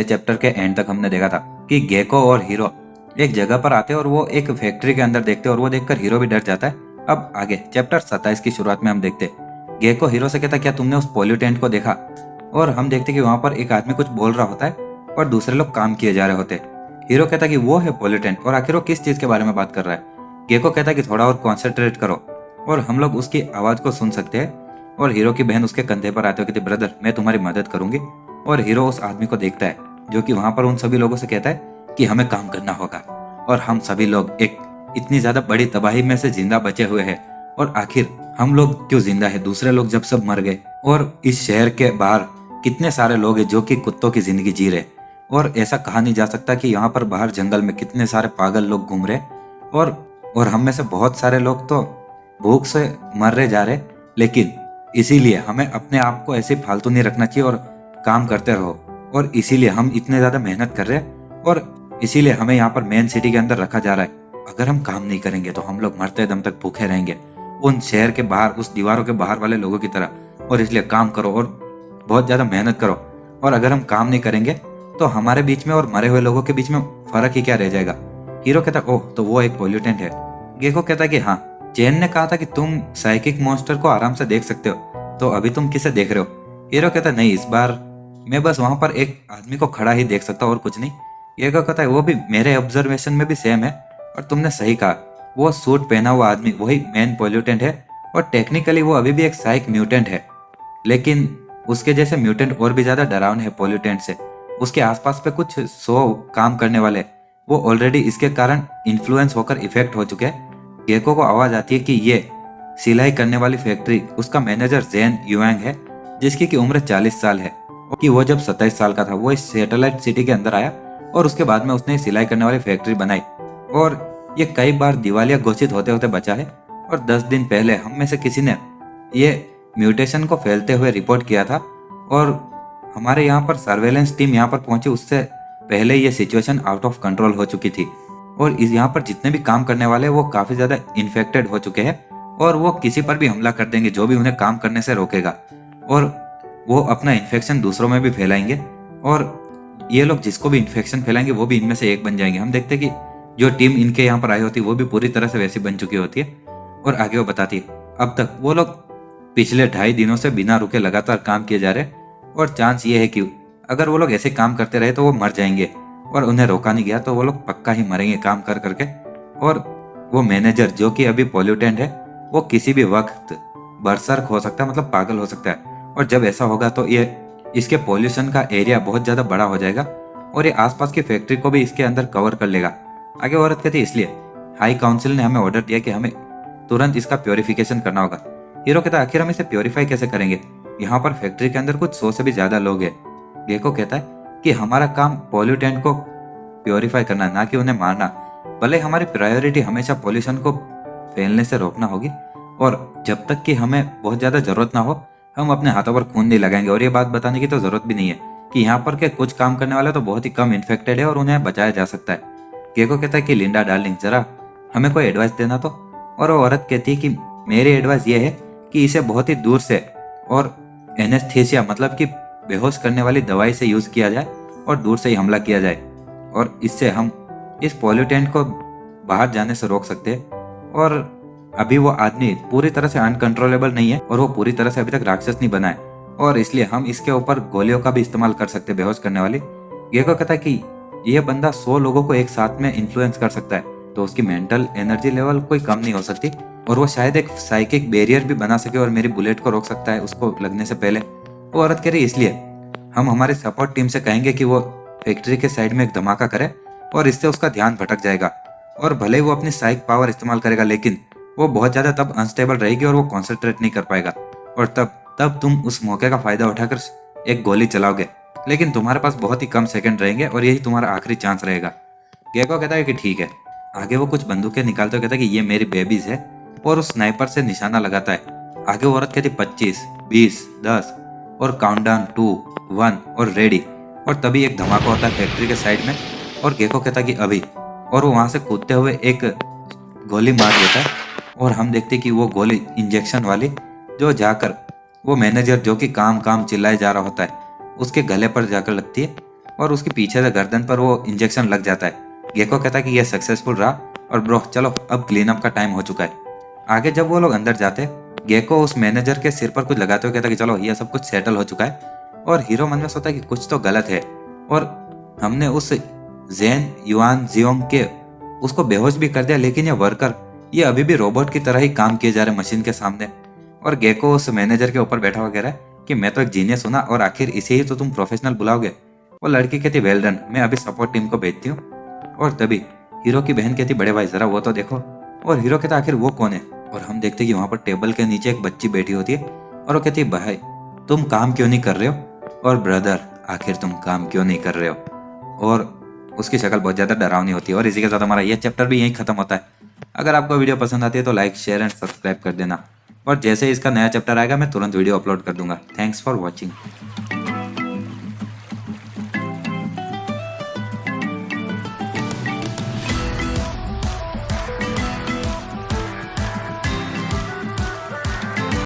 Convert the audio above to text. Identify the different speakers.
Speaker 1: Chapter के and तक हमने देखा था कि गेको और हीरो एक जगह पर आते हैं और वो एक फैक्ट्री के अंदर देखते हैं और वो देखकर हीरो भी डर जाता है। अब आगे चैप्टर 27 की शुरुआत में हम देखते हैं गेको हीरो से कहता क्या तुमने उस पोल्यूटेंट को देखा, और हम देखते कि वहां पर एक आदमी कुछ बोल रहा होता है और दूसरे लोग काम किए जा रहे होते हैं। हीरो कहता कि वो है पोल्यूटेंट और आखिर वो किस चीज के बारे में बात कर रहा है। गेको कहता कि थोड़ा और कॉन्सेंट्रेट करो, और हम लोग उसकी आवाज को सुन सकते हैं। और हीरो की बहन उसके कंधे पर आते हुए कहती ब्रदर मैं तुम्हारी मदद करूंगी। और हीरो उस आदमी को देखता है जो कि वहां पर उन सभी लोगों से कहता है कि हमें काम करना होगा और हम सभी लोग एक इतनी ज्यादा बड़ी तबाही में से जिंदा बचे हुए हैं, और आखिर हम लोग क्यों जिंदा है, दूसरे लोग जब सब मर गए। और इस शहर के बाहर कितने सारे लोग हैं जो कि कुत्तों की जिंदगी जी रहे, और ऐसा कहा नहीं जा सकता कि यहाँ पर बाहर जंगल में कितने सारे पागल लोग घूम रहे, और हम में से बहुत सारे लोग तो भूख से मर रहे जा रहे। लेकिन इसीलिए हमें अपने आप को ऐसे फालतू नहीं रखना चाहिए और काम करते रहो, और इसीलिए हम इतने ज्यादा मेहनत कर रहे हैं, और इसीलिए हमें यहाँ पर मेन सिटी के अंदर रखा जा रहा है। अगर हम काम नहीं करेंगे तो हम लोग मरते दम तक भूखे रहेंगे उन शहर के बाहर, उस दीवारों के बाहर वाले लोगों की तरह। और इसलिए काम करो और बहुत ज्यादा मेहनत करो, और अगर हम काम नहीं करेंगे तो हमारे बीच में और मरे हुए लोगों के बीच में फर्क ही क्या रह जाएगा। हीरो कहता ओह तो वो एक पोल्यूटेंट है। गेको कहता कि हाँ चैन ने कहा था कि तुम साइकिक मॉन्स्टर को आराम से देख सकते हो, तो अभी तुम किसे देख रहे हो। हीरो कहता नहीं इस बार मैं बस वहां पर एक आदमी को खड़ा ही देख सकता हूँ और कुछ नहीं। गेको कहता है वो भी मेरे ऑब्जर्वेशन में भी सेम है, और तुमने सही कहा वो सूट पहना हुआ आदमी वही मेन पोल्यूटेंट है, और टेक्निकली वो अभी भी एक साइक म्यूटेंट है, लेकिन उसके जैसे म्यूटेंट और भी ज्यादा डरावने है पोल्यूटेंट से। उसके आसपास पे कुछ 100 काम करने वाले वो ऑलरेडी इसके कारण इन्फ्लुएंस होकर इफेक्ट हो चुके हैं। गेको को आवाज आती है कि ये सिलाई करने वाली फैक्ट्री उसका मैनेजर जेन युआंग है, जिसकी की उम्र 40 साल है, और कि वो जब 27 साल का था वो इस सैटेलाइट सिटी के अंदर आया, और उसके बाद में उसने सिलाई करने वाली फैक्ट्री बनाई, और ये कई बार दिवालिया घोषित होते होते बचा है। और 10 दिन पहले हम में से किसी ने ये म्यूटेशन को फैलते हुए रिपोर्ट किया था, और हमारे यहाँ पर सर्वेलेंस टीम यहाँ पर पहुंची उससे पहले ये सिचुएशन आउट ऑफ कंट्रोल हो चुकी थी, और इस यहाँ पर जितने भी काम करने वाले वो काफी ज्यादा इन्फेक्टेड हो चुके हैं, और वो किसी पर भी हमला कर देंगे जो भी उन्हें काम करने से रोकेगा, और वो अपना इन्फेक्शन दूसरों में भी फैलाएंगे, और ये लोग जिसको भी इन्फेक्शन फैलाएंगे वो भी इनमें से एक बन जाएंगे। हम देखते हैं कि जो टीम इनके यहाँ पर आई होती है वो भी पूरी तरह से वैसी बन चुकी होती है। और आगे वो बताती है अब तक वो लोग पिछले 2.5 दिनों से बिना रुके लगातार काम किए जा रहे, और चांस ये है कि अगर वो लोग ऐसे काम करते रहे तो वो मर जाएंगे, और उन्हें रोका नहीं गया तो वो लोग पक्का ही मरेंगे काम कर करके। और वो मैनेजर जो कि अभी पोल्यूटेंट है वो किसी भी वक्त बरसर्क हो सकता है, मतलब पागल हो सकता है, और जब ऐसा होगा तो ये इसके पोल्यूशन का एरिया बहुत ज्यादा बड़ा हो जाएगा, और ये आसपास की फैक्ट्री को भी इसके अंदर कवर कर लेगा। आगे औरत कहती है इसलिए हाई काउंसिल ने हमें ऑर्डर दिया कि हमें तुरंत इसका प्योरिफिकेशन करना होगा। हीरो कहता है आखिर हम इसे प्योरीफाई कैसे करेंगे, यहाँ पर फैक्ट्री के अंदर कुछ 100 से भी ज्यादा लोग हैं। गेको कहता है कि हमारा काम पोल्यूटेंट को प्योरीफाई करना, ना कि उन्हें मारना। भले हमारी प्रायोरिटी हमेशा पोल्यूशन को फैलने से रोकना होगी, और जब तक कि हमें बहुत ज्यादा जरूरत ना हो हम अपने हाथों पर खून नहीं लगाएंगे। और ये बात बताने की तो जरूरत भी नहीं है कि यहाँ पर के कुछ काम करने वाले तो बहुत ही कम इन्फेक्टेड है और उन्हें बचाया जा सकता है। गेको कहता है कि लिंडा डार्लिंग जरा हमें कोई एडवाइस देना तो। और वो औरत कहती है कि मेरी एडवाइस ये है कि इसे बहुत ही दूर से और एनेस्थीसिया मतलब कि बेहोश करने वाली दवाई से यूज किया जाए और दूर से ही हमला किया जाए, और इससे हम इस पॉल्यूटेंट को बाहर जाने से रोक सकते हैं। और अभी वो आदमी पूरी तरह से अनकंट्रोलेबल नहीं है, और वो पूरी तरह से अभी तक राक्षस नहीं बना है, और इसलिए हम इसके ऊपर गोलियों का भी इस्तेमाल कर सकते हैं बेहोश करने वाली। गेको कहता है कि यह बंदा 100 लोगों को एक साथ में इन्फ्लुएंस कर सकता है, तो उसकी मेंटल एनर्जी लेवल कोई कम नहीं हो सकती, और वो शायद एक साइकिक बैरियर भी बना सके और मेरी बुलेट को रोक सकता है उसको लगने से पहले। वो औरत कह रही इसलिए हम हमारी सपोर्ट टीम से कहेंगे कि वो फैक्ट्री के साइड में एक धमाका करे, और इससे उसका ध्यान भटक जाएगा, और भले ही वो अपनी साइक पावर इस्तेमाल करेगा लेकिन वो बहुत ज्यादा तब अनस्टेबल रहेगी और वो कॉन्सेंट्रेट नहीं कर पाएगा, और तब तुम उस मौके का फायदा उठाकर एक गोली चलाओगे, लेकिन तुम्हारे पास बहुत ही कम सेकंड रहेंगे और यही तुम्हारा आखिरी चांस रहेगा। गेको कहता है कि ठीक है। आगे वो कुछ बंदूकें निकालते हुए कहता है कि ये मेरी बेबीज है, और उस स्नाइपर से निशाना लगाता है। आगे वो औरत कहती 25, 20, 10 और काउंटडाउन 2, 1 और रेडी, और तभी एक धमाका होता है फैक्ट्री के साइड में, और गेको कहता है कि अभी, और वो वहां से कूदते हुए एक गोली मार देता है, और हम देखते कि वो गोली इंजेक्शन वाली जो जाकर वो मैनेजर जो कि काम चिल्लाए जा रहा होता है उसके गले पर जाकर लगती है, और उसके पीछे से गर्दन पर वो इंजेक्शन लग जाता है। गेको कहता है कि ये सक्सेसफुल रहा और ब्रो चलो अब क्लीन अप का टाइम हो चुका है। आगे जब वो लोग अंदर जाते, गेको उस मैनेजर के सिर पर कुछ लगाते हुए कहता है कि चलो ये सब कुछ सेटल हो चुका है। और हीरो मन में सोचता है कि कुछ तो गलत है और हमने उस जेन युआन जियोंग के उसको बेहोश भी कर दिया, लेकिन ये वर्कर ये अभी भी रोबोट की तरह ही काम किए जा रहे मशीन के सामने। और गेको उस मैनेजर के ऊपर बैठा हुआ कह रहा है कि मैं तो एक जीनियस हूं ना, और आखिर इसे ही तो तुम प्रोफेशनल बुलाओगे। वो लड़की कहती वेल डन, मैं अभी सपोर्ट टीम को भेजती हूँ। और तभी हीरो की बहन कहती बड़े भाई जरा वो तो देखो। और हीरो कहता आखिर वो कौन है। और हम देखते कि वहां पर टेबल के नीचे एक बच्ची बैठी होती है और वो कहती भाई तुम काम क्यों नहीं कर रहे हो, और ब्रदर आखिर तुम काम क्यों नहीं कर रहे हो। और उसकी शक्ल बहुत ज़्यादा डरावनी होती है। और इसी के साथ हमारा ये चैप्टर भी यहीं खत्म होता है। अगर आपको वीडियो पसंद आती है तो लाइक शेयर एंड सब्सक्राइब कर देना, और जैसे ही इसका नया चैप्टर आएगा मैं तुरंत वीडियो अपलोड कर दूंगा। Thanks for watching.